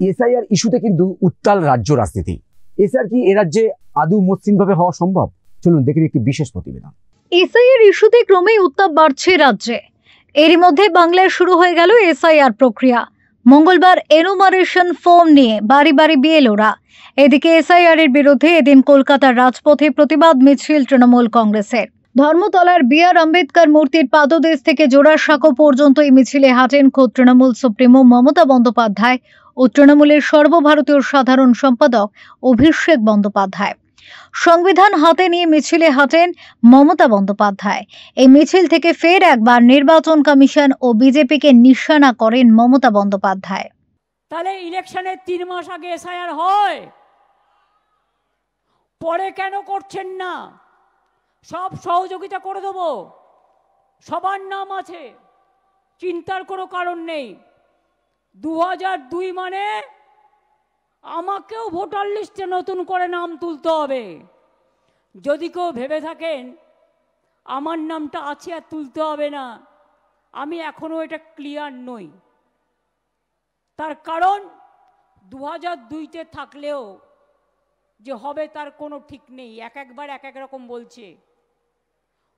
SIR ইস্যুতে কিন্তু উত্তাল রাজ্য রাজনীতি। এসআইআর কি এ রাজ্যে আদৌ মসৃণভাবে হওয়া সম্ভব? চলুন দেখে একটি বিশেষ প্রতিবেদন। এসআইআর ইস্যুতে ক্রমেই উত্তাপ বাড়ছে রাজ্যে। এরই মধ্যে বাংলায় শুরু হয়ে গেল এসআইআর প্রক্রিয়া। মঙ্গলবার এনুমারেশন ফর্ম নিয়ে বাড়ি বাড়ি বিএলওরা। এদিকে এসআইআর এর বিরুদ্ধে এদিন কলকাতার রাজপথে প্রতিবাদ মিছিল তৃণমূল কংগ্রেসের। ধর্মতলার বি.আর. আম্বেদকর মূর্তির পাদদেশ থেকে জোড়াসাঁকো পর্যন্ত এই মিছিলে হাঁটেন খোদ তৃণমূল সুপ্রিমো মমতা বন্দ্যোপাধ্যায় ও তৃণমূলের সর্বভারতীয় সাধারণ সম্পাদক অভিষেক বন্দ্যোপাধ্যায়। সংবিধান হাতে নিয়ে মিছিলে হাঁটেন মমতা বন্দ্যোপাধ্যায়। এই মিছিল থেকে ফের একবার নির্বাচন কমিশন ও বিজেপিকে নিশানা করেন মমতা বন্দ্যোপাধ্যায়। তাহলে ইলেকশনের 3 মাস আগে এসআইআর হয়, পরে কেন করছেন না? সব সহযোগিতা করে দেবো, সবার নাম আছে, চিন্তার কোনো কারণ নেই। 2002 মানে আমাকেও ভোটার লিস্টে নতুন করে নাম তুলতে হবে। যদি কেউ ভেবে থাকেন আমার নামটা আছে আর তুলতে হবে না, আমি এখনো এটা ক্লিয়ার নই। তার কারণ 2002-তে থাকলেও যে হবে তার কোনো ঠিক নেই। একবার এক এক রকম বলছে।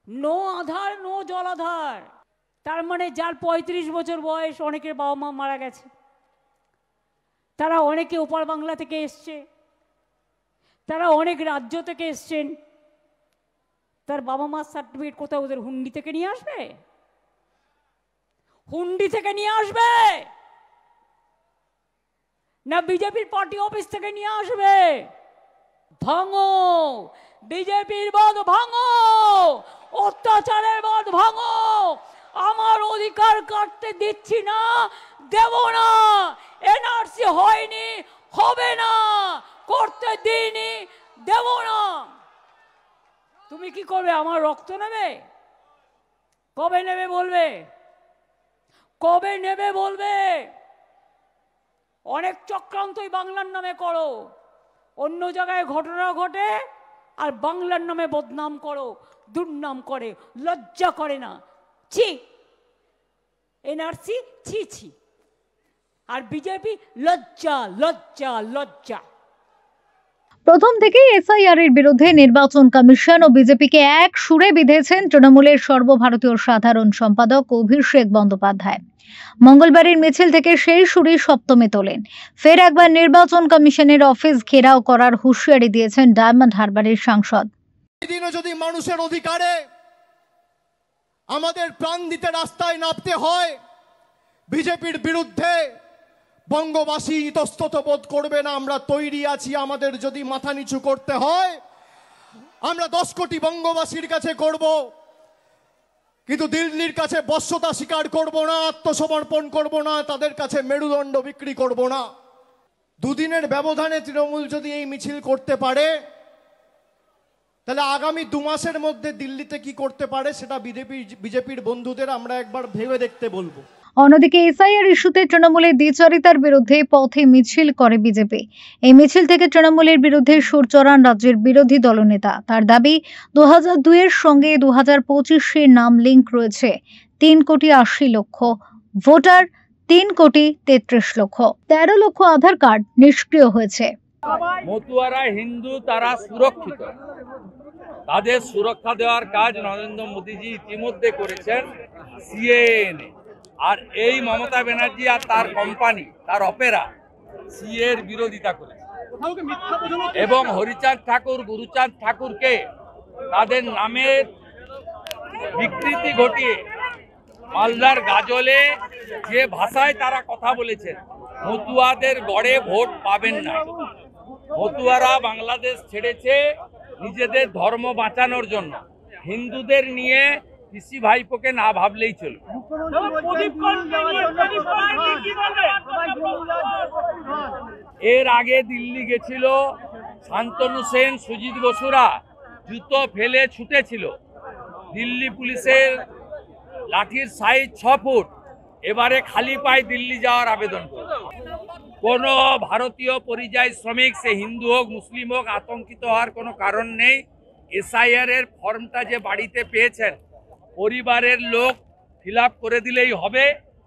নো আধার নো জলাধার, তার মানে যার 35 বছর বয়স, অনেকের বাবা মা মারা গেছে, তারা অনেকে ওপার বাংলা থেকে এসছে, তারা অনেক রাজ্য থেকে এসছেন, তার বাবা মার সার্টিফিকেট কোথাও ওদের হুন্ডি থেকে নিয়ে আসবে? হুন্ডি থেকে নিয়ে আসবে না বিজেপির পার্টি অফিস থেকে নিয়ে আসবে? ভাঙো বিজেপির বাঁধ, ভাঙো অত্যাচারের বাঁধ, ভাঙো। আমার অধিকার কাটতে দিচ্ছি না, দেব না। এনআরসি হয়নি, হবে না, করতে দিইনি, দেব না। তুমি কি করবে? আমার রক্ত নেবে? কবে নেবে বলবে? কবে নেবে বলবে? অনেক চক্রান্তই বাংলার নামে করো, অন্য জায়গায় ঘটনা ঘটে আর বাংলার নামে বদনাম করো, দুর্নাম করে, লজ্জা করে না? ছি, এনআরসি ছি ছি, আর বিজেপি লজ্জা লজ্জা লজ্জা। প্রথম থেকেই এসআইআর এর বিরুদ্ধে নির্বাচন কমিশন ও বিজেপিকে এক সুরে বিঁধেছেন তৃণমূলের সর্বভারতীয় সাধারণ সম্পাদক অভিষেক বন্দ্যোপাধ্যায়। মঙ্গলবারের মিছিল থেকে সেই সুরে সপ্তমে তোলেন। ফের একবার নির্বাচন কমিশনের অফিস ঘেরাও করার হুঁশিয়ারি দিয়েছেন ডায়মন্ড হারবারের সাংসদ। এদিনও যদি মানুষের অধিকারে আমাদের প্রাণ দিতে রাস্তায় নামতে হয়, বিজেপির বিরুদ্ধে বঙ্গবাসী ইতস্তত বোধ করবে না। আমরা তৈরি আছি। আমাদের যদি মাথা নিচু করতে হয়, আমরা 10 কোটি বঙ্গবাসীর কাছে করব, কিন্তু দিল্লির কাছে বশ্যতা স্বীকার করব না, আত্মসমর্পণ করব না, তাদের কাছে মেরুদণ্ড বিক্রি করব না। দুদিনের ব্যবধানে তৃণমূল যদি এই মিছিল করতে পারে, তাহলে আগামী 2 মাসের মধ্যে দিল্লিতে কি করতে পারে সেটা বিজেপির বন্ধুদের আমরা একবার ভেবে দেখতে বলবো। অন্যদিকে এসআইআর ইস্যুতে তৃণমূলের দ্বিচারিতার বিরুদ্ধে পথে মিছিল করে বিজেপি। এই মিছিল থেকে তৃণমূলের বিরুদ্ধে সুর চড়ান রাজ্যের বিরোধী দলনেতা। তার দাবি 2002 এর সঙ্গে 2025-এর নাম লিঙ্ক রয়েছে। 3,80,00,000 ভোটার, 3,33,00,000, 13 লক্ষ আধার কার্ড নিষ্ক্রিয় হয়েছে। মতুয়ারা হিন্দু, তারা সুরক্ষিত। তাদের সুরক্ষা দেওয়ার কাজ নরেন্দ্র মোদীজি ইতিমধ্যে করেছেন সিএএ। আর এই মমতা ব্যানার্জি আর তার কোম্পানি, তার অপেরা সিএর বিরোধিতা করেছে এবং হরিচাঁদ ঠাকুর, গুরুচাঁদ ঠাকুরকে তাদের নামের বিকৃতি ঘটিয়ে মালদার গাজলে যে ভাষায় তারা কথা বলেছেন, মতুয়াদের গড়ে ভোট পাবেন না। মতুয়ারা বাংলাদেশ ছেড়েছে নিজেদের ধর্ম বাঁচানোর জন্য। হিন্দুদের নিয়ে পিসি ভাইপোকে না ভাবলেই চলবে। এর আগে দিল্লি গেছিল শান্তনু সেন, সুজিত বসুরা, জুতো ফেলে ছুটেছিল। দিল্লি পুলিশের লাঠির সাইজ 6 ফুট। এবারে খালি পায়ে দিল্লি যাওয়ার আবেদন করে। কোনো ভারতীয় পরিযায়ী শ্রমিক, সে হিন্দু হোক মুসলিম হোক, আতঙ্কিত হওয়ার কোনো কারণ নেই। এসআইআর এর ফর্মটা যে বাড়িতে পেয়েছেন, পরিবারের লোক ফিল আপ করে দিলেই হবে।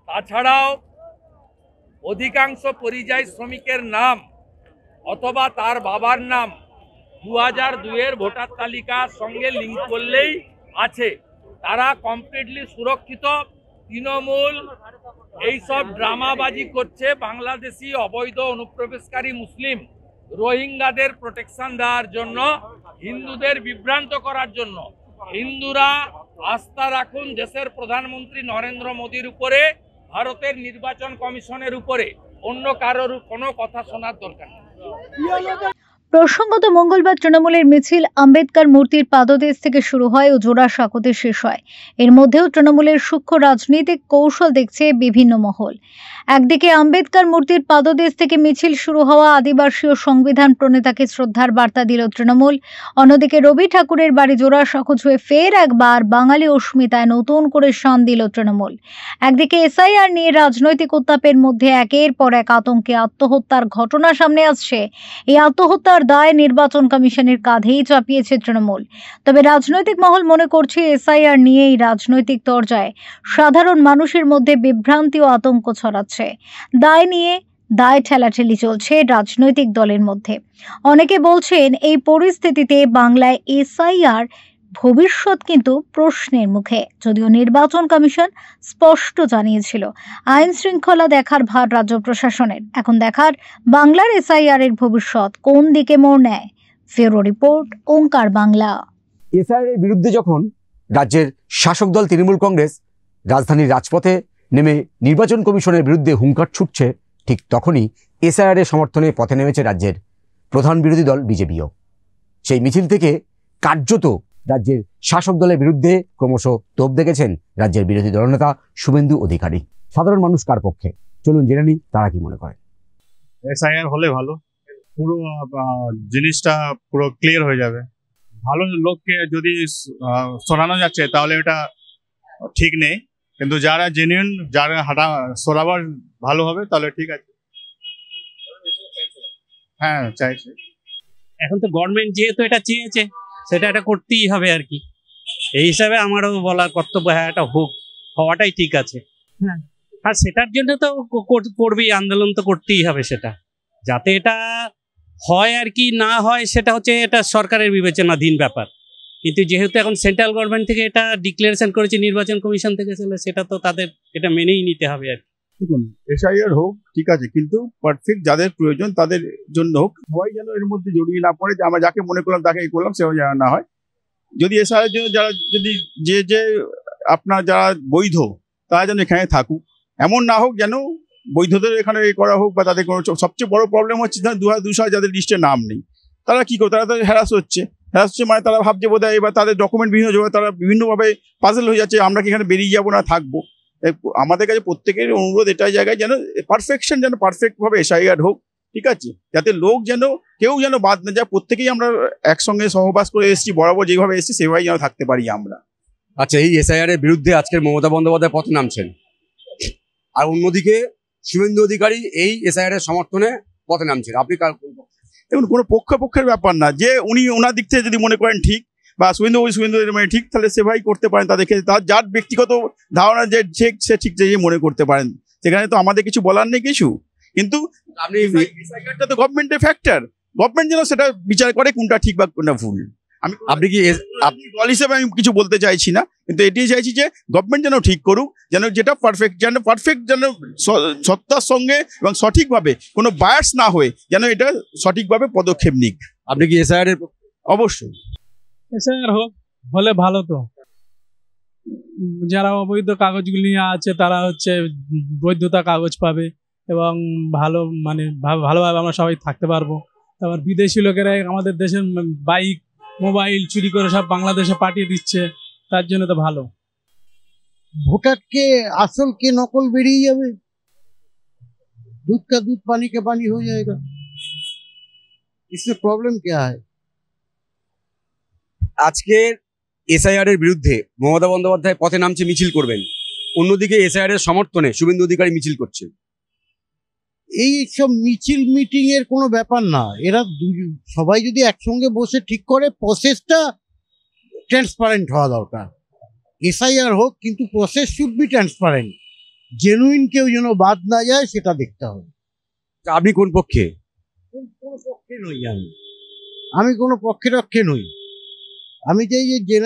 তাছাড়াও অধিকাংশ পরিযায়ী শ্রমিকের নাম অথবা তার বাবার নাম 2002-এর ভোটার তালিকার সঙ্গে লিঙ্ক করলেই আছে, তারা কমপ্লিটলি সুরক্ষিত। তৃণমূল এইসব ড্রামাবাজি করছে বাংলাদেশি অবৈধ অনুপ্রবেশকারী মুসলিম রোহিঙ্গাদের প্রোটেকশন দেওয়ার জন্য, হিন্দুদের বিভ্রান্ত করার জন্য। হিন্দুরা আস্থা রাখুন দেশের প্রধানমন্ত্রী নরেন্দ্র মোদীর উপরে, ভারতের নির্বাচন কমিশনের উপরে, অন্য কারোর কোনো কথা শোনার দরকার নেই। প্রসঙ্গত মঙ্গলবার তৃণমূলের মিছিল আম্বেদকর মূর্তির পাদদেশ থেকে শুরু হয় ও জোড়াসাঁকোতে শেষ হয়। এর মধ্যেও তৃণমূলের সূক্ষ্ম রাজনৈতিক কৌশল দেখছে বিভিন্ন মহল। একদিকে আম্বেদকর মূর্তির পাদদেশ থেকে মিছিল শুরু হওয়া আদিবাসী ও সংবিধান প্রণেতাকে শ্রদ্ধার বার্তা দিল তৃণমূল। অন্যদিকে রবি ঠাকুরের বাড়ি জোড়াসাঁকো ছুঁয়ে ফের একবার বাঙালি অস্মিতায় নতুন করে শান দিল তৃণমূল। একদিকে এসআইআর নিয়ে রাজনৈতিক উত্তাপের মধ্যে একের পর এক আতঙ্কে আত্মহত্যার ঘটনা সামনে আসছে। এই আত্মহত্যার দায় নির্বাচন কমিশনের কাঁধেই চাপিয়েছে তৃণমূল। তবে রাজনৈতিক মহল মনে করছে এসআইআর নিয়ে এই রাজনৈতিক তরজায় সাধারণ মানুষের মধ্যে বিভ্রান্তি ও আতঙ্ক ছড়াচ্ছে। দায় নিয়ে দায় ঠেলাঠেলি চলছে রাজনৈতিক দলের মধ্যে। অনেকে বলছেন এই পরিস্থিতিতে বাংলায় এসআইআর ভবিষ্যৎ কিন্তু প্রশ্নের মুখে, যদিও নির্বাচন কমিশন স্পষ্ট জানিয়েছিল আইন শৃঙ্খলা দেখার ভার রাজ্য প্রশাসনের। এখন দেখার বাংলার এসআইআর এর ভবিষ্যৎ কোন দিকে মোড় নেয়। ফেরো রিপোর্ট, ওঙ্কার বাংলা। এসআইআর এর বিরুদ্ধে যখন রাজ্যের শাসক দল তৃণমূল কংগ্রেস রাজধানীর রাজপথে নেমে নির্বাচন কমিশনের বিরুদ্ধে হুঙ্কার ছুটছে, ঠিক তখনই এসআইআর এর সমর্থনে পথে নেমেছে রাজ্যের প্রধান বিরোধী দল বিজেপিও। সেই মিছিল থেকে কার্যত রাজ্যের শাসক দলের বিরুদ্ধে ক্রমশ তোপ দেখেছেন রাজ্যের বিরোধী দলনেতা শুভেন্দু অধিকারী। সাধারণ মানুষ কার পক্ষে, চলুন জেনে নিই তারা কি মনে করেন। এসআইআর হলে ভালো, পুরো জিনিসটা পুরো ক্লিয়ার হয়ে যাবে। ভালো লোককে যদি সরানো যাচ্ছে তাহলে এটা ঠিক নেই, কিন্তু যারা জেনুইন, যারা সরাবার ভালো হবে তাহলে ঠিক আছে। হ্যাঁ, চাইছে। এখন তো গভর্নমেন্ট যেহেতু এটা চেয়েছে সেটা এটা করতেই হবে আর কি। এই হিসাবে আমারও বলার কর্তব্য, হ্যাঁ এটা হওয়াটাই ঠিক আছে। হ্যাঁ, আর সেটার জন্য তো করবেই, আন্দোলন তো করতেই হবে সেটা, যাতে এটা হয় আর কি। না হয় সেটা হচ্ছে এটা সরকারের বিবেচনাধীন ব্যাপার, কিন্তু যেহেতু এখন সেন্ট্রাল গভর্নমেন্ট থেকে এটা ডিক্লারেশন করেছে, নির্বাচন কমিশন থেকে, সেটা তো তাদের এটা মেনেই নিতে হবে আর কি। দেখুন, এসআইআর হোক ঠিক আছে, কিন্তু পারফেক্ট যাদের প্রয়োজন তাদের জন্য হোক। সবাই যেন এর মধ্যে জড়িয়ে না পড়ে যে আমরা যাকে মনে করলাম তাকে এই করলাম, সেও যেন না হয়। যদি এসআইআর জন্য যারা যদি যে আপনার যারা বৈধ তারা যেন এখানে থাকুক, এমন না হোক যেন বৈধদের এখানে এ করা হোক বা তাদের কোনো। সবচেয়ে বড় প্রবলেম হচ্ছে 200 যাদের লিস্টে নাম নেই, তারা কি করে, তারা তো হ্যারাস হচ্ছে মানে তারা ভাবছে বোধ হয় এবার তাদের ডকুমেন্ট বিভিন্ন যাবে, তারা বিভিন্নভাবে পাজল হয়ে যাচ্ছে, আমরা কি এখানে বেরিয়ে যাবো না থাকবো। আমাদের কাছে প্রত্যেকের অনুরোধ এটাই জায়গায় যেন পারফেকশন, যেন পারফেক্টভাবে এসআইআর হোক, ঠিক আছে, যাতে লোক যেন কেউ যেন বাদ না যায়। প্রত্যেকেই আমরা একসঙ্গে সহবাস করে এসেছি, বরাবর যেভাবে এসেছি সেভাবেই যেন থাকতে পারি আমরা। আচ্ছা, এই এসআইআর এর বিরুদ্ধে আজকের মমতা বন্দ্যোপাধ্যায় পথে নামছেন, আর অন্যদিকে শুভেন্দু অধিকারী এই এসআইআর এর সমর্থনে পথে নামছেন, আপনি কার? দেখুন, কোনো পক্ষের ব্যাপার না, যে উনি ওনার দিক থেকে যদি মনে করেন ঠিক বা শুভেন্দু মানে ঠিক, তাহলে সে ভাই করতে পারেন। তাদেরকে তার যার ব্যক্তিগত ধারণা যে সে ঠিক যে মনে করতে পারেন, সেখানে তো আমাদের কিছু বলার নেই কিছু। কিন্তু আপনি এসআইআরটা তো গভর্নমেন্টের ফ্যাক্টর, গভর্নমেন্ট যেন সেটা বিচার করে কোনটা ঠিক বা কোনটা ভুল। আপনি দল হিসেবে আমি কিছু বলতে চাইছি না, কিন্তু এটাই চাইছি যে গভর্নমেন্ট যেন ঠিক করুক, যেন যেটা পারফেক্ট যেন সত্তার সঙ্গে এবং সঠিকভাবে কোনো বায়াস না হয়ে যেন এটা সঠিকভাবে পদক্ষেপ নিক। আপনি কি এসআইআর এর? অবশ্যই এসআইআর হলে ভালো। তো যারা অবৈধ কাগজগুলি নিয়ে আছে তারা হচ্ছে বৈধতা কাগজ পাবে এবং ভালোভাবে আমরা সবাই থাকতে পারবো। তারপর বিদেশি লোকেরা আমাদের দেশের বাইক মোবাইল চুরি করে সব বাংলাদেশে পাঠিয়ে দিচ্ছে, তার জন্য তো ভালো। ভোটার के असल के नकल बेरिए जाবে, दूध का दूध पानी का पानी हो जाएगा। इससे प्रॉब्लम क्या है? আজকের এসআইআর এর বিরুদ্ধে মমতা বন্দ্যোপাধ্যায় পথে নামছে, মিছিল করবেন, অন্যদিকে এসআইআর এর সমর্থনে শুভেন্দু অধিকারী মিছিল করছে। এই সব মিছিল মিটিং এর কোনো ব্যাপার না, এরা সবাই যদি একসঙ্গে বসে ঠিক করে, প্রসেসটা ট্রান্সপারেন্ট হওয়া দরকার। এসআইআর হোক, কিন্তু process should be transparent. Genuine কেউ যেন বাদ না যায় সেটা দেখতে হবে। আপনি কোন পক্ষে? কোনো পক্ষে নই আমি কোনো পক্ষে রক্ষে নই। আমি চাই যে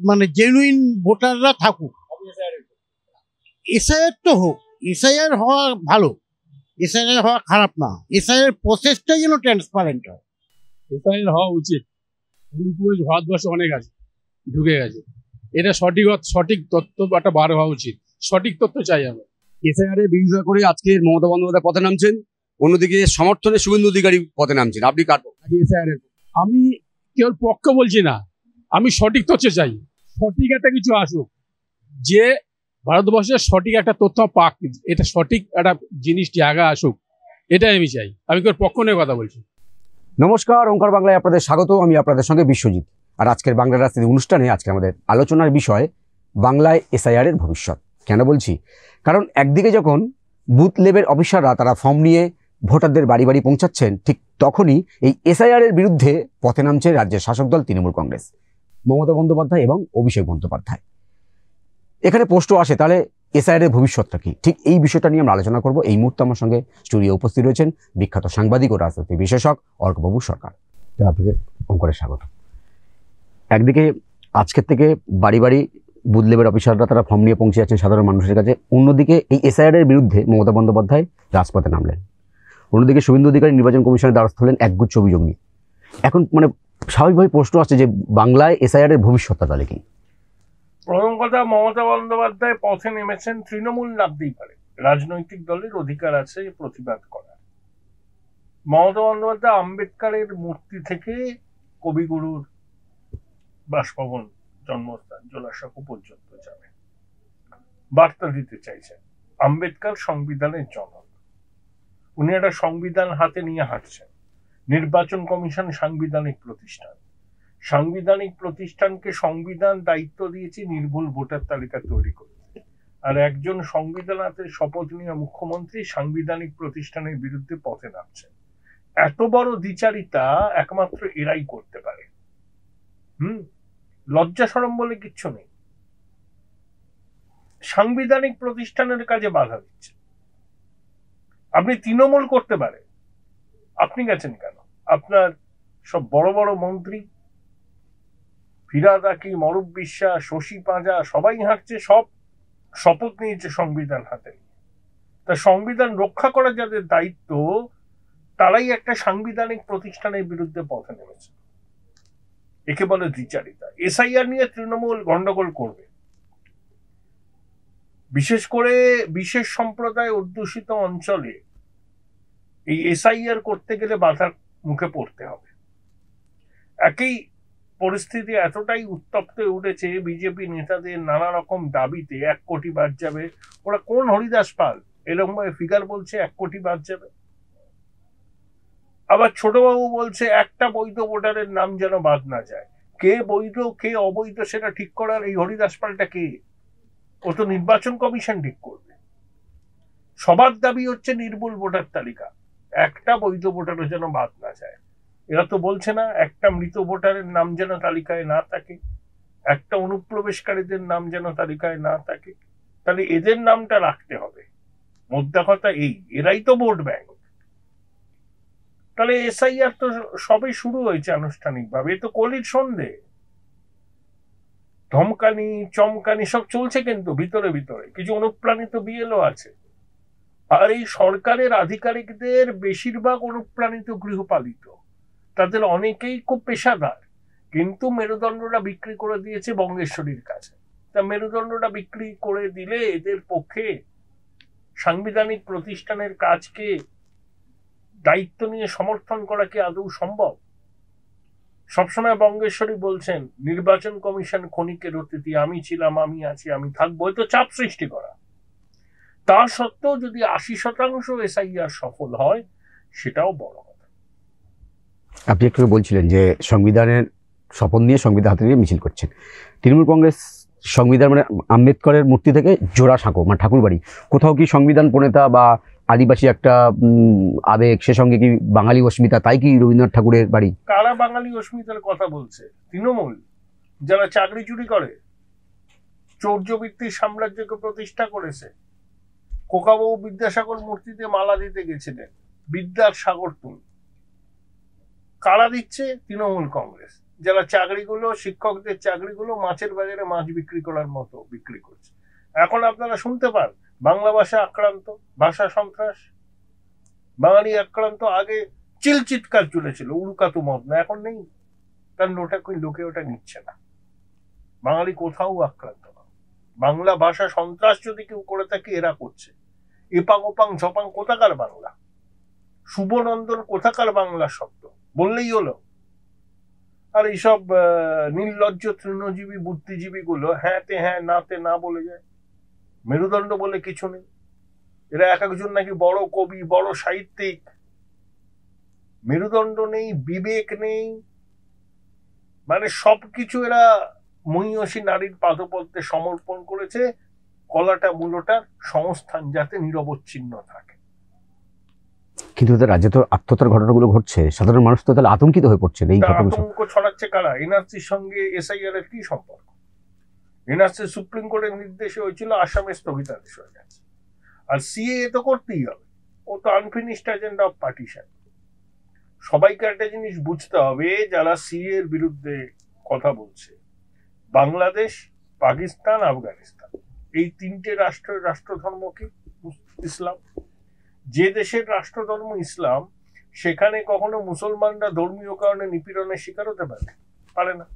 মানে জেনুইন ভোটাররা থাকুক। এসআইআর তো হোক, এসআইআর হওয়া ভালো, এসআইআর হওয়া খারাপ না, এসআইআর প্রসেসটা যেন ট্রান্সপারেন্ট হয়। এসআইআর হওয়া উচিত। অনুপ্রবেশ ভারতবর্ষে অনেক আছে, ঢুকে গেছে। এটা সঠিক তথ্য একটা বার হওয়া উচিত। সঠিক তথ্য চাই আমরা। এসআইআর এর বিরোধিতা করে আজকে মমতা বন্দ্যোপাধ্যায় পথে নামছেন, অন্যদিকে সমর্থনে শুভেন্দু অধিকারী পথে নামছেন। আপনি কার পক্ষে? এসআইআর এর আমি কেবল পক্ষ বলছি না, আমি সঠিক তথ্য চাই। সঠিক একটা কিছু আসুক, যে ভারতবর্ষের সঠিক একটা তথ্য পাক, এটা সঠিক একটা জিনিসটি আগে আসুক, এটাই আমি চাই। আমি কেবল পক্ষ নিয়ে কথা বলছি। নমস্কার, ওঙ্কার বাংলায় আপনাদের স্বাগত। আমি আপনাদের সঙ্গে বিশ্বজিৎ। আর আজকের বাংলা রাজনীতি অনুষ্ঠানে আজকে আমাদের আলোচনার বিষয় বাংলায় এসআইআর এর ভবিষ্যৎ। কেন বলছি? কারণ একদিকে যখন বুথ লেভেল অফিসাররা তারা ফর্ম নিয়ে ভোটারদের বাড়ি বাড়ি পৌঁছাচ্ছেন, ঠিক তখনই এই এসআইআর এর বিরুদ্ধে পথে নামছে রাজ্যের শাসক দল তৃণমূল কংগ্রেস, মমতা বন্দ্যোপাধ্যায় এবং অভিষেক বন্দ্যোপাধ্যায়। এখানে প্রশ্ন আসে, তাহলে এসআইআর এর ভবিষ্যৎটা কি? ঠিক এই বিষয়টা নিয়ে আমরা আলোচনা করব। এই মুহূর্তে আমার সঙ্গে স্টুডিও উপস্থিত রয়েছেন বিখ্যাত সাংবাদিক ও রাজনীতি বিশেষজ্ঞ অর্কবাবু সরকার। আপনাকে ওঙ্কারে স্বাগত। একদিকে আজকের থেকে বাড়ি বাড়ি বুথ লেভেল অফিসাররা তারা ফর্ম নিয়ে পৌঁছে যাচ্ছেন সাধারণ মানুষের কাছে, অন্যদিকে এই এসআইআর এর বিরুদ্ধে মমতা বন্দ্যোপাধ্যায় রাজপথে নামলেন, অন্যদিকে শুভেন্দু অধিকারী নির্বাচন কমিশনের দ্বারস্থ হলেন একগুচ্ছ অভিযোগ নিয়ে। এখন মানে স্বাভাবিকভাবে প্রশ্ন আসছে যে বাংলায় এসআইআর এর ভবিষ্যৎটা তাহলে কি? প্রথম কথা, মমতা বন্দ্যোপাধ্যায় পথে নেমেছেন, তৃণমূল নামতেই পারে, রাজনৈতিক দলের অধিকার আছে প্রতিবাদ করার। মমতা বন্দ্যোপাধ্যায় আম্বেদকরের মূর্তি থেকে কবিগুরুর বাসভবন জন্মস্থান জোড়াসাঁকো পর্যন্ত যাবে, বার্তা দিতে চাইছেন আম্বেদকর সংবিধানের জনক। উনি একটা সংবিধান হাতে নিয়ে হাঁটছেন। নির্বাচন কমিশন সাংবিধানিক প্রতিষ্ঠান, সাংবিধানিক প্রতিষ্ঠানকে সংবিধান দায়িত্ব দিয়েছে নির্ভুল ভোটার তালিকা তৈরি করতে, আর একজন সংবিধান হাতে শপথ নিয়ে মুখ্যমন্ত্রী সাংবিধানিক প্রতিষ্ঠানের বিরুদ্ধে পথে নামছেন। এত বড় দ্বিচারিতা একমাত্র এরাই করতে পারে। লজ্জা শরম বলে কিচ্ছু নেই। সাংবিধানিক প্রতিষ্ঠানের কাজে বাধা দিচ্ছে। আপনি তৃণমূল করতে পারে, আপনি গেছেন কেন? আপনার সব বড় বড় মন্ত্রী ফিরহাদ হাকিম, অরূপ বিশ্বাস, শশী পাঁজা সবাই হাঁটছে, সব শপথ নিয়েছে সংবিধান হাতে। তা সংবিধান রক্ষা করা যাদের দায়িত্ব, তারাই একটা সাংবিধানিক প্রতিষ্ঠানের বিরুদ্ধে পথে নেমেছে। একে বলে দ্বিচারিতা। এসআইআর নিয়ে তৃণমূল গন্ডগোল করবে, বিশেষ করে বিশেষ সম্প্রদায় অধ্যুষিত অঞ্চলে এই এসআইআর করতে গেলে বাধার মুখে পড়তে হবে। একই পরিস্থিতি এতটাই উত্তপ্ত হয়ে উঠেছে, বিজেপি নেতাদের নানা রকম দাবিতে 1 কোটি বাদ যাবে। ওরা কোন হরিদাস পাল এরকম ভাবে ফিগার বলছে 1 কোটি বাদ যাবে? আবার ছোটবাবু বলছে একটা বৈধ ভোটারের নাম যেন বাদ না যায়। কে বৈধ কে অবৈধ সেটা ঠিক করার এই হরিদাস পালটা কে? ও তো নির্বাচন কমিশন ঠিক করবে। সবার দাবি হচ্ছে নির্ভুল ভোটার তালিকা, একটা বৈধ ভোটারও যেন বাদ না যায়। এরা তো বলছে না একটা মৃত ভোটারের নাম যেন তালিকায় না থাকে, একটা অনুপ্রবেশকারীদের নাম যেন তালিকায় না থাকে। তাহলে এদের নামটা রাখতে হবে। মোদ্দা কথা এই, এরাই তো ভোট ব্যাংক। তাহলে এসআইআর তো সবে শুরু হয়েছে আনুষ্ঠানিকভাবে, এ তো কলির সন্ধে। ধমকানি চমকানি সব চলছে, কিন্তু ভিতরে ভিতরে কিছু অনুপ্রাণিত বিএলও আছে। আর এই সরকারের আধিকারিকদের বেশিরভাগ অনুপ্রাণিত গৃহপালিত, তাদের অনেকেই খুব পেশাদার, কিন্তু মেরুদণ্ডটা বিক্রি করে দিয়েছে বঙ্গেশ্বরীর কাছে। তা মেরুদণ্ডটা বিক্রি করে দিলে এদের পক্ষে সাংবিধানিক প্রতিষ্ঠানের কাজকে দায়িত্ব নিয়ে সমর্থন করা কি আদৌ সম্ভব? সবসময় বঙ্গেশ্বরী বলছেন নির্বাচন কমিশন ক্ষণিকের অতিথি, আমি ছিলাম, আমি আছি, আমি থাকবো, তো চাপ সৃষ্টি করা। তা সত্ত্বেও যদি 80% এসআইআর সফল হয়, সেটাও বড় কথা। আপনি একটু বলছিলেন যে সংবিধানের শপথ নিয়ে সংবিধান হাতে নিয়ে মিছিল করছেন। তৃণমূল কংগ্রেস সংবিধান মানে আম্বেদকরের মূর্তি থেকে জোড়াসাঁকো মানে ঠাকুরবাড়ি, কোথাও কি সংবিধান প্রণেতা বা আদিবাসী একটা আবেগ, সে সঙ্গে কি বাঙালি অস্মিতা, তাই কি রবীন্দ্রনাথ ঠাকুরের বাড়ি? কারা বাঙালি অস্মিতার কথা বলছে? তৃণমূল, যারা চাকরি চুরি করে, চৌর্যবৃত্তির সাম্রাজ্যকে প্রতিষ্ঠা করেছে। খোকাবাবু বিদ্যাসাগর মূর্তিতে মালা দিতে গেছিলেন, বিদ্যার সাগর তুমি। কারা দিচ্ছে? তৃণমূল কংগ্রেস, যারা চাকরিগুলো, শিক্ষকদের চাকরিগুলো মাছের বাজারে মাছ বিক্রি করার মতো বিক্রি করছে। এখন আপনারা শুনতে পান বাংলা ভাষা আক্রান্ত, ভাষা সন্ত্রাস, বাঙালি আক্রান্ত। আগে চিৎকার চলেছিল উড়কাতু মত, না এখন নেই, কারণ ওটা লোকে ওটা নিচ্ছে না। বাঙালি কোথাও আক্রান্ত না। বাংলা ভাষা সন্ত্রাস যদি কেউ করে থাকে এরা করছে। এপাং ওপাং ঝপাং কোথাকার বাংলা? শুভনন্দন কোথাকার বাংলা শব্দ বললেই হলো। আর এইসব নির্লজ্জ তৃণজীবী বুদ্ধিজীবী গুলো হ্যাঁতে হ্যাঁ নাতে না বলে যায়। মেরুদণ্ড বলে কিছু নেই। এরা এক একজন নাকি বড় কবি, বড় সাহিত্যিক। মেরুদণ্ড নেই, বিবেক নেই, মানে সবকিছু এরা মহিষী নারীর পাদপদ্মে সমর্পণ করেছে, কলাটা মূলটার সংস্থান যাতে নিরবচ্ছিন্ন থাকে। কিন্তু রাজ্যে তো আত্মহত্যার ঘটনাগুলো ঘটছে, সাধারণ মানুষ তো তাহলে আতঙ্কিত হয়ে পড়ছে। এই আতঙ্ক ছড়াচ্ছে কারা? এনআরসির সঙ্গে এসআইআর এর কি সম্পর্ক? এনআরসি সুপ্রিম কোর্টের নির্দেশে হয়েছিল, আসামে স্থগিতাদেশ হয়ে গেছে। আর সিএ তো করতেই হবে, ও তো আনফিনিশড এজেন্ডা অফ পার্টিশন। সবাইকে একটা জিনিস বুঝতে হবে, যারা সিএ এর বিরুদ্ধে কথা বলছে, বাংলাদেশ, পাকিস্তান, আফগানিস্তান, এই তিনটে রাষ্ট্রের রাষ্ট্রধর্ম কি? ইসলাম। যে দেশের রাষ্ট্রধর্ম ইসলাম, সেখানে কখনো মুসলমানরা ধর্মীয় কারণে নিপীড়নের শিকার হতে পারে না।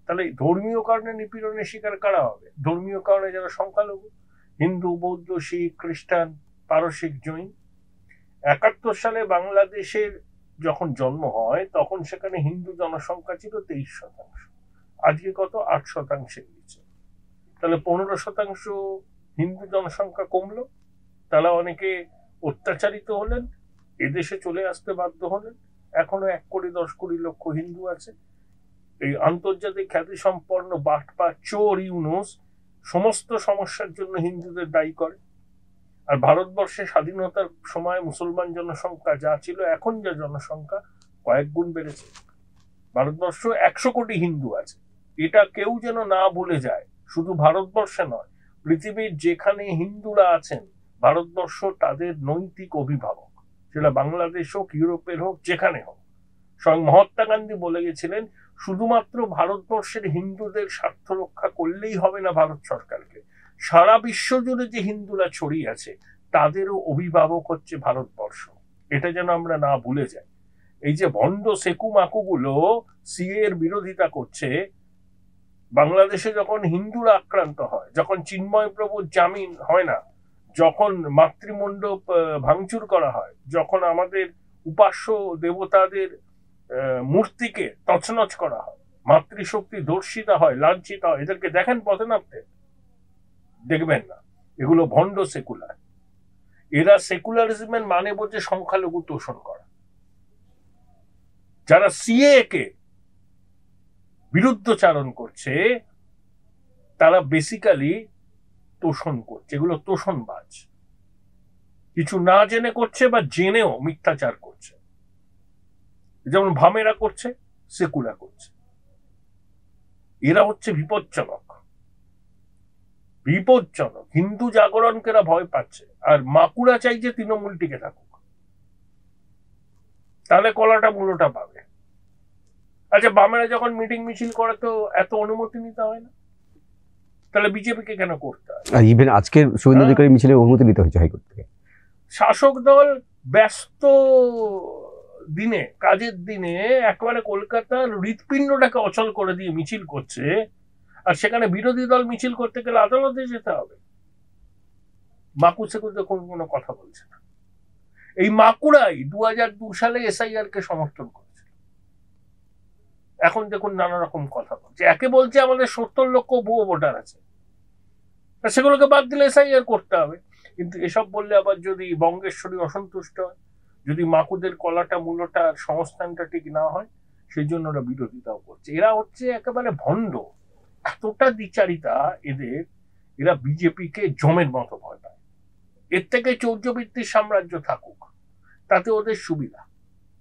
তাহলে ধর্মীয় কারণে নিপীড়নের শিকার কারা হবে? ধর্মীয় কারণে যারা সংখ্যালঘু, হিন্দু, বৌদ্ধ, শিখ, খ্রিস্টান, পারসিক, জৈন। 71 সালে বাংলাদেশের যখন জন্ম হয় তখন সেখানে হিন্দু জনসংখ্যা ছিল 23%। আজকে কত? 8%-এর নিচে। তাহলে 15% হিন্দু জনসংখ্যা কমলো। তারা অনেকে অত্যাচারিত হলেন, এদেশে চলে আসতে বাধ্য হলেন। এখনো 1 কোটি 10 কোটি লক্ষ হিন্দু আছে। এই আন্তর্জাতিক খ্যাতিসম্পন্ন বাটপা চোর ইউনুস সমস্ত সমস্যার জন্য হিন্দুদের দায়ী করে। আর ভারতবর্ষে স্বাধীনতার সময় মুসলমান জনসংখ্যা যা ছিল, এখন যা জনসংখ্যা কয়েক গুণ বেড়েছে। ভারতবর্ষ 100 কোটি হিন্দু আছে, এটা কেউ যেন না ভুলে যায়। শুধু ভারতবর্ষে নয়, পৃথিবীর যেখানে হিন্দুরা আছেন, ভারতবর্ষ তাদের নৈতিক অভিভাবক। সেটা বাংলাদেশ হোক, ইউরোপের হোক, যেখানে হোক। স্বয়ং মহাত্মা গান্ধী বলে গেছিলেন, শুধুমাত্র ভারতবর্ষের হিন্দুদের স্বার্থ রক্ষা করলেই হবে না ভারত সরকারকে, সারা বিশ্ব জুড়ে যে হিন্দুরা ছড়িয়ে আছে তাদেরও অভিভাবক হচ্ছে ভারতবর্ষ। এটা যেন আমরা না ভুলে যাই। এই যে ভণ্ড সেকু মাকুগুলো সিএ এর বিরোধিতা করছে, বাংলাদেশে যখন হিন্দুরা আক্রান্ত হয়, যখন চিন্ময় প্রভুর জামিন হয় না, যখন মাতৃমণ্ডপ ভাঙচুর করা হয়, যখন আমাদের উপাস্য দেবতাদের মূর্তিকে তছনছ করা হয়, মাতৃশক্তি ধর্ষিতা হয়, লাঞ্ছিত হয়, এদেরকে দেখেন পথে নামতে? দেখবেন না। এগুলো ভণ্ড সেকুলার। এরা সেকুলারিজমের মানে বোঝে সংখ্যালঘু তোষণ করা। যারা সিএ কে বিরুদ্ধচারণ করছে তারা বেসিক্যালি তোষণ করছে। এগুলো তোষণবাজ, কিছু না জেনে করছে বা জেনেও মিথ্যাচার করছে। যেমন ভামেরা করছে, সেকুলা করছে। এরা হচ্ছে বিপজ্জনক। হিন্দু জাগরণকে এরা ভয় পাচ্ছে। আর মাকুড়া চাই যে তৃণমূল টিকে থাকুক, তাহলে কলাটা মূলটা পাবে। আচ্ছা, বামেরা যখন মিটিং মিছিল করে তো এত অনুমতি নিতে হয় না, তাহলে বিজেপিকে কেন করতে হয়? আর ইভেন আজকের শুভেন্দু অধিকারী মিছিলে অনুমতি নিতে হয়েছে হাইকোর্ট থেকে। শাসক দল ব্যস্ত দিনে, কাজের দিনে একেবারে কলকাতার হৃৎপিণ্ডটাকে অচল করে দিয়ে মিছিল করছে, আর সেখানে বিরোধী দল মিছিল করতে গেলে আদালতে যেতে হবে। মাকু সেকুর তো কোনো কথা বলছে না। এই মাকুড়াই 2002 সালে এসআইআর কে সমর্থন করেছে। এখন দেখুন নানা রকম কথা বলছে। একে বলছে আমাদের 70 লক্ষ ভুয়ো ভোটার আছে, সেগুলোকে বাদ দিলে এসআইআর করতে হবে। কিন্তু এসব বললে আবার যদি বঙ্গেশ্বরী অসন্তুষ্ট হয়, যদি মাকুদের কলাটা মূলটা সংস্থানটা ঠিক না হয়, সেই জন্য ওরা বিরোধিতাও করছে। এরা হচ্ছে একেবারে ভণ্ড, এতটা দ্বিচারিতা এদের। এরা বিজেপিকে জমের মতো ভয় পায়। এর থেকে চৌর্যবৃত্তির সাম্রাজ্য থাকুক, তাতে ওদের সুবিধা।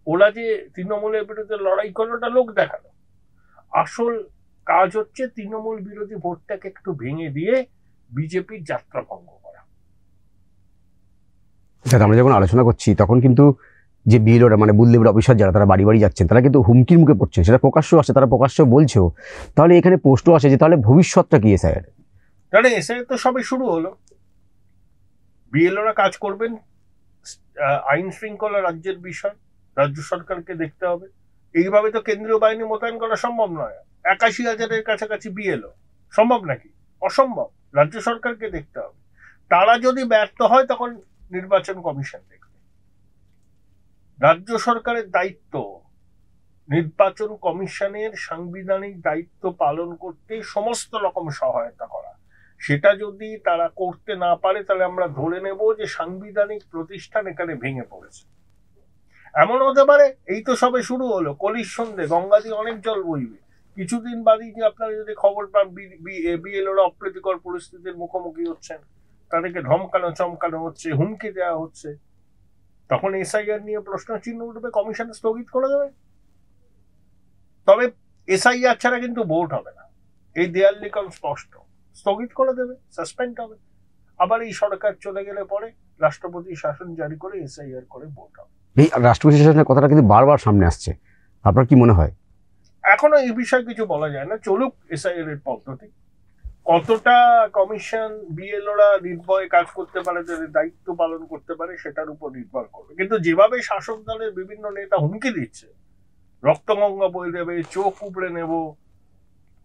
ওরা যে তৃণমূলের বিরুদ্ধে লড়াই করে ওটা লোক দেখানো। আসল কাজ হচ্ছে তৃণমূল বিরোধী ভোটটাকে একটু ভেঙে দিয়ে বিজেপির যাত্রা ভঙ্গ করা। অর্থাৎ আমরা যখন আলোচনা করছি তখন কিন্তু যে বিএলওরা মানে বুথ লেভেল অফিসার যারা তারা বাড়ি বাড়ি যাচ্ছেন তারা কিন্তু হুমকির মুখে পড়ছেন, সেটা প্রকাশ্য আসে, তারা প্রকাশ্য বলছেও। তাহলে এখানে পোস্টও আসে যে তাহলে ভবিষ্যৎটা কি এসআইআর? তাহলে এসআইআর তো সবে শুরু হলো, বিএলওরা কাজ করবেন, আইন শৃঙ্খলা রাজ্যের বিষয়, রাজ্য সরকারকে দেখতে হবে। এইভাবে তো কেন্দ্রীয় বাহিনী মোতায়েন করা সম্ভব নয়। 81,000-এর কাছাকাছি বিএলও, সম্ভব নাকি? অসম্ভব। রাজ্য সরকারকে দেখতে হবে। তারা যদি ব্যর্থ হয় তখন নির্বাচন কমিশন দেখবে। রাজ্য সরকারের দায়িত্ব নির্বাচন কমিশনের সাংবিধানিক দায়িত্ব পালন করতে সমস্ত রকম সহায়তা করা। সেটা যদি তারা করতে না পারে তাহলে আমরা ধরে নেব যে সাংবিধানিক প্রতিষ্ঠান এখানে ভেঙে পড়েছে। এমন হতে পারে এই তো সবে শুরু হলো, কলির সন্ধে, গঙ্গাদি অনেক জল বইবে। কিছুদিন বাদেই যে আপনারা যদি খবর পান বিএলওরা অপ্রীতিকর পরিস্থিতির মুখোমুখি হচ্ছেন, তাদেরকে ধমকানো চমকানো হচ্ছে, হুমকি দেওয়া হচ্ছে, তখন এসআইআর নিয়ে প্রশ্ন চিহ্ন উঠবে, কমিশন স্থগিত করে দেবে। তবে এসআইআর ছাড়া কিন্তু ভোট হবে না, এই দেয়াল লিখন স্পষ্ট। স্থগিত করে দেবে, সাসপেন্ড হবে। আবার এই সরকার চলে গেলে পরে রাষ্ট্রপতি শাসন জারি করে এসআইআর করে ভোট হবে। এই রাষ্ট্রপতি শাসনের কথাটা কিন্তু বারবার সামনে আসছে, আপনার কি মনে হয়? এখনো এই বিষয়ে কিছু বলা যায় না, চলুক এসআইআর এর পদ্ধতি। কতটা কমিশন বিএলওরা নির্ভয়ে কাজ করতে পারে, তাদের দায়িত্ব পালন করতে পারে, সেটার উপর নির্ভর করবে। কিন্তু যেভাবে শাসক দলের বিভিন্ন নেতা হুমকি দিচ্ছে, রক্তগঙ্গা বয়ে দেবে, চোখ উপড়ে নেব,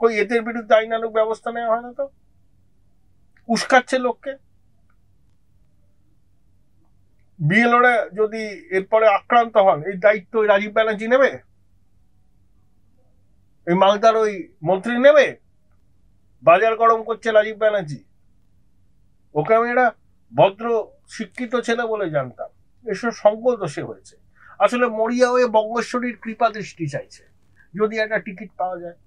কই এদের বিরুদ্ধে আইনানুগ ব্যবস্থা নেওয়া হয় না তো? উস্কাচ্ছে লোককে। বিএলওরা যদি এরপরে আক্রান্ত হন, এই দায়িত্ব রাজীব ব্যানার্জি নেবে? এই মালদার ওই মন্ত্রী নেবে? বাজার গরম করছে রাজীব ব্যানার্জি। ওকে আমি একটা ভদ্র শিক্ষিত ছেলে বলে জানতাম, এসব সঙ্গ দোষে হয়েছে। আসলে মরিয়া হয়ে বঙ্গেশ্বরীর কৃপা দৃষ্টি চাইছে। যদি একটা টিকিট পাওয়া যায়,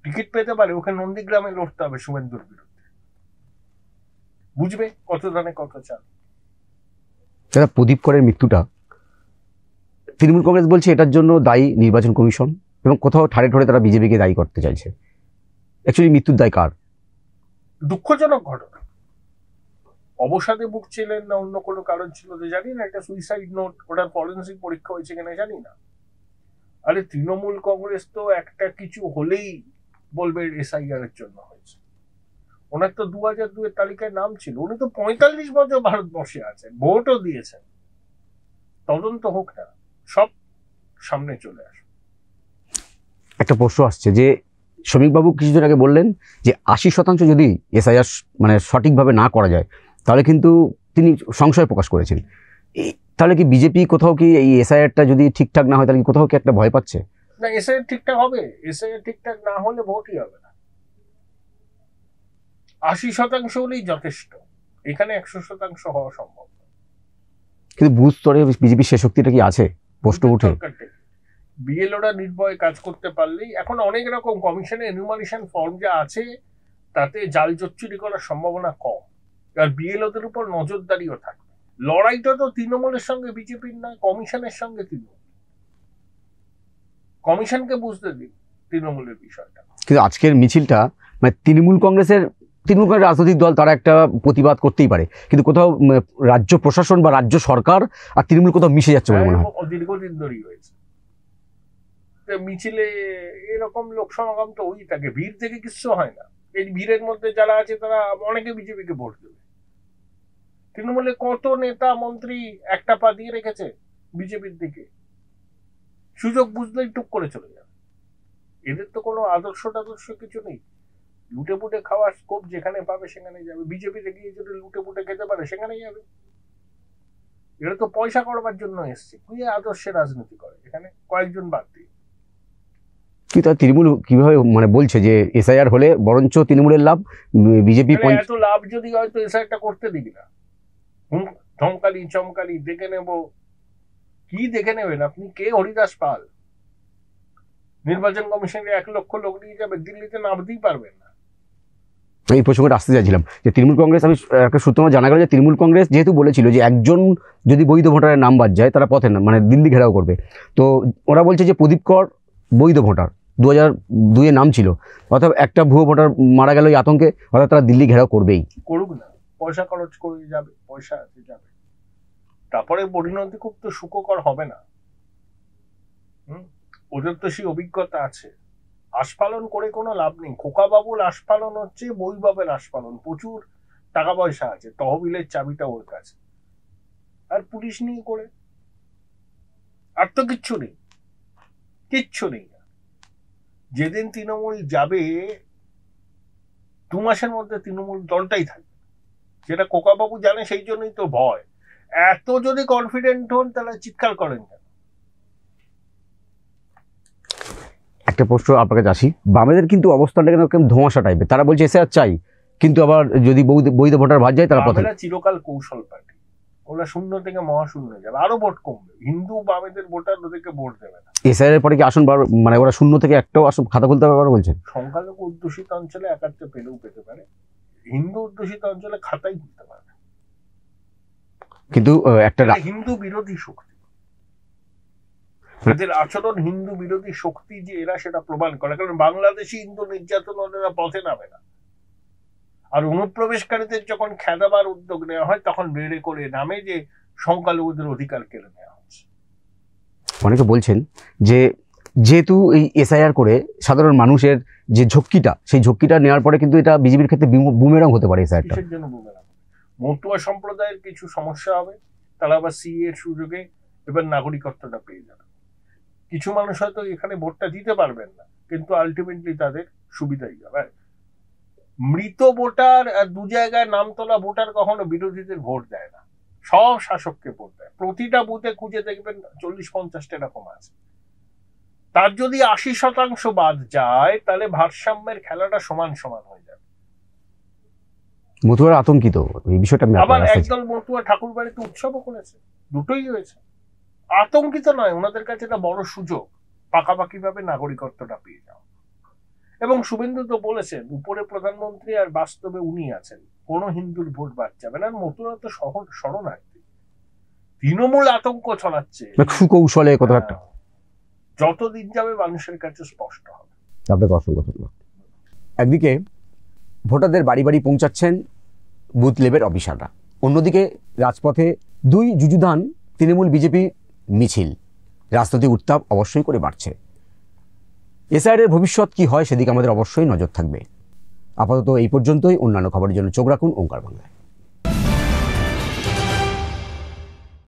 টিকিট পেতে পারে, ওকে নন্দীগ্রামে লড়তে হবে শুভেন্দুর বিরুদ্ধে। বুঝবে কত দানে কত চাল। দাদা, প্রদীপ করের মৃত্যুটা তৃণমূল কংগ্রেস বলছে এটার জন্য দায়ী নির্বাচন কমিশন, এবং কোথাও ঠাড়ে ঠোড়ে তারা বিজেপিকে দায়ী করতে চাইছে। অ্যাকচুয়ালি মৃত্যুর দায় কার? দুঃখজনক ঘটনা। অবসাদে ভুগছিলেন না অন্য কোনো কারণ ছিল তো জানি না, একটা সুইসাইড নোট, ওটার ফরেন্সিক পরীক্ষা হয়েছে কিনা জানি না। আরে তৃণমূল কংগ্রেস তো একটা কিছু হলেই বলবে এসআইআর এর জন্য হয়েছে। ওনার তো 2002-এর তালিকায় নাম ছিল, উনি তো 45 বছর ভারতবর্ষে আছেন, ভোটও দিয়েছেন। তদন্ত হোক না, সব সামনে চলে আসে। একটা প্রশ্ন আসছে যে শ্রমিকবাবু কিছুদিন আগে বললেন যে 80% যদি এসআইআর মানে সঠিকভাবে না করা যায় তাহলে কিন্তু তিনি সংশয় প্রকাশ করেছেন। তাহলে কি বিজেপি কোথাও কি এই এসআইআরটা যদি ঠিকঠাক না হয় তাহলে কি কোথাও কি একটা ভয় পাচ্ছে? না, এসআইআর ঠিকঠাক হবে। এসআইআর ঠিকঠাক না হলে ভোটই হবে না। 80% হলেই যথেষ্ট, এখানে 100% হওয়া সম্ভব। কিন্তু বুথ স্তরে বিজেপি সে শক্তিটা কি আছে? প্রশ্ন উঠে বিএলওরা নির্ভয়ে কাজ করতে পারলেই, এখন অনেক রকম কমিশনের এনুমারেশন ফর্ম যা আছে তাতে জাল জচ্চুরি করার সম্ভাবনা কম। আর বিএলওদের উপর নজরদারিও থাকবে। লড়াইটা তো তৃণমূলের সঙ্গে বিজেপির নয়, কমিশনের সঙ্গে তৃণমূল। কমিশনকে বুঝতে দিন তৃণমূলের বিষয়টা। কিন্তু আজকের মিছিলটা মানে তৃণমূল কংগ্রেস রাজনৈতিক দল তারা একটা প্রতিবাদ করতেই পারে, কিন্তু কোথাও রাজ্য প্রশাসন বা রাজ্য সরকার আর তৃণমূল কোথাও মিশে যাচ্ছে বলে মনে হয়। দীর্ঘদিন ধরেই হয়েছে মিছিলে এরকম লোক সমাগম তো ওই থাকে, ভিড় থেকে কিছু হয় না। এই ভিড়ের মধ্যে যারা আছে তারা অনেকে বিজেপিকে ভোট দেবে। তৃণমূলে কত নেতা মন্ত্রী একটা পা দিয়ে রেখেছে বিজেপির দিকে, সুযোগ বুঝলেই টুক করে চলে যাবে। এদের তো কোনো আদর্শ কিছু নেই, লুটে পুটে খাওয়ার স্কোপ যেখানে পাবে সেখানে যাবে। বিজেপিতে গিয়ে যদি লুটে পুটে খেতে পারে সেখানেই যাবে। এরা তো পয়সা করবার জন্য এসছে, কি আদর্শে রাজনীতি করে এখানে কয়েকজন বাদ দিয়ে। কি তা তৃণমূল কিভাবে মানে বলছে যে এসআইআর হলে বরঞ্চ তৃণমূলের লাভ, বিজেপি এত লাভ যদি হয় তো এসআইআরটা করতে দিবি না। ধমকালি চমকালি দেখে নেব, কি দেখে নেবেন আপনি? কে হরিদাস পাল নির্বাচন কমিশনে 1 লক্ষ লোক নিয়ে যাবে, দিল্লিতে নামতেই পারবেন না। এই প্রসঙ্গটা আসতে চাইছিলাম যে তৃণমূল কংগ্রেস, আমি একটা সূত্র জানা গেল যে তৃণমূল কংগ্রেস যেহেতু বলেছিল যে একজন যদি বৈধ ভোটারের নাম বাদ যায় তারা পথে মানে দিল্লি ঘেরাও করবে, তো ওরা বলছে যে প্রদীপ কর বৈধ ভোটার, 2002-এ নাম ছিল, অর্থাৎ একটা ভুয়ো ভোটার মারা গেল এই আতঙ্কে, অর্থাৎ তারা দিল্লি ঘেরাও করবেই। করুক না, পয়সা খরচ করে যাবে, পয়সা আছে যাবে। তারপরে পরিণতি খুব তো সুখকর হবে না। ওদের তো সেই অভিজ্ঞতা আছে। আস্ফালন করে কোনো লাভ নেই। খোকাবাবুর আস্ফালন হচ্ছে বৈবাবের আস্ফালন, প্রচুর টাকা পয়সা আছে, তহবিলের চাবিটা ওর কাছে, আর পুলিশ নিয়ে করে আর তো কিচ্ছু নেই, কিচ্ছু নেই। যেদিন তৃণমূল যাবে 2 মাসের মধ্যে তৃণমূল দলটাই থাকবে, যেটা খোকাবাবু জানে, সেই জন্যই তো ভয়। এত যদি কনফিডেন্ট হন তাহলে চিৎকার করেন কেন? একটা প্রশ্ন আপনার কাছে আসি, বামেদের কিন্তু অবস্থানটা কেন ধোঁয়াশা টাইপের, তারা বলছে এসআইআর চাই, কিন্তু আবার যদি বৈধ ভোটার বাদ যায় তারা পথে। বামেরা চিরকাল কৌশল পার্টি, ওরা শূন্য থেকে মহাশূন্য যাবে, আরো ভোট কমবে। হিন্দু বামেদের ভোটার ওদেরকে ভোট দেবে না। এসআইআর পরে কি আসন মানে ওরা শূন্য থেকে একটাও আসন খাতা খুলতে পারবে বলছেন? সংখ্যালঘু অধ্যুষিত অঞ্চলে একাত্তর পেলেও পেতে পারে, হিন্দু অধ্যুষিত অঞ্চলে খাতাই খুলতে পারে। কিন্তু একটা হিন্দু বিরোধী শক্তি, এদের আচরণ হিন্দু বিরোধী শক্তি যে এরা, সেটা প্রমাণ করে। কারণ বাংলাদেশি হিন্দু নির্যাতন ওরা পথে নামে না, আর অনুপ্রবেশকারীদের যখন খেদাবার উদ্যোগ নেওয়া হয় তখন বেড়ে করে নামে যে সংখ্যালঘুদের অধিকার কেড়ে নেওয়া হচ্ছে। অনেকে বলছেন যে যেহেতু এই এসআইআর করে সাধারণ মানুষের যে ঝক্কিটা, সেই ঝক্কিটা নেওয়ার পরে কিন্তু এটা বিজেপির ক্ষেত্রে বুমেরাং হতে পারে। এসআইআরটা কিসের জন্য বুমেরাং? মতুয়া সম্প্রদায়ের কিছু সমস্যা হবে, তারা আবার সিএ এর সুযোগে এবার নাগরিকত্বটা পেয়ে যাবে। কিছু মানুষ হয়তো এখানে ভোটটা দিতে পারবেন না, কিন্তু আলটিমেটলি তাদের সুবিধাই যাবে। মৃত ভোটার আর 2 জায়গায় নাম তোলা ভোটার কখনো বিরোধীদের ভোট দেয় না, সব শাসককে ভোট দেয়। প্রতিটা বুথে খুঁজে দেখবেন 40-50টা এরকম আছে। তার যদি 80% বাদ যায় তাহলে ভারসাম্যের খেলাটা সমান সমান হয়ে যাবে। মতুয়ারা আতঙ্কিত এই বিষয়টা। আবার একদল মতুয়া ঠাকুর বাড়িতে উৎসবও করেছে, দুটোই হয়েছে। আতঙ্কিত নয়, ওনাদের কাছে এটা বড় সুযোগ পাকাপাকি ভাবে নাগরিকত্বটা পেয়ে যাও। এবং শুভেন্দু তো বলেছেন, উপরে প্রধানমন্ত্রী আর বাস্তবে উনি আছেন, কোনো হিন্দুর ভোট বাদ যাবে না। মতুয়া তো শরণার্থী, তৃণমূল আতঙ্ক ছড়াচ্ছে সুকৌশলে কত একটা। যতদিন যাবে মানুষের কাছে স্পষ্ট হবে। আপনাকে অসংখ্য ধন্যবাদ। একদিকে ভোটারদের বাড়ি বাড়ি পৌঁছাচ্ছেন বুথ লেভেল অফিসাররা, অন্যদিকে রাজপথে 2 যুযুধান তৃণমূল বিজেপি মিছিল, রাজনৈতিক উত্তাপ অবশ্যই করে বাড়ছে। এসআইআরের ভবিষ্যৎ কি হয় সেদিকে আমাদের অবশ্যই নজর থাকবে। আপাতত এই পর্যন্তই। অন্যান্য খবরের জন্য চোখ রাখুন ওঙ্কার বাংলায়।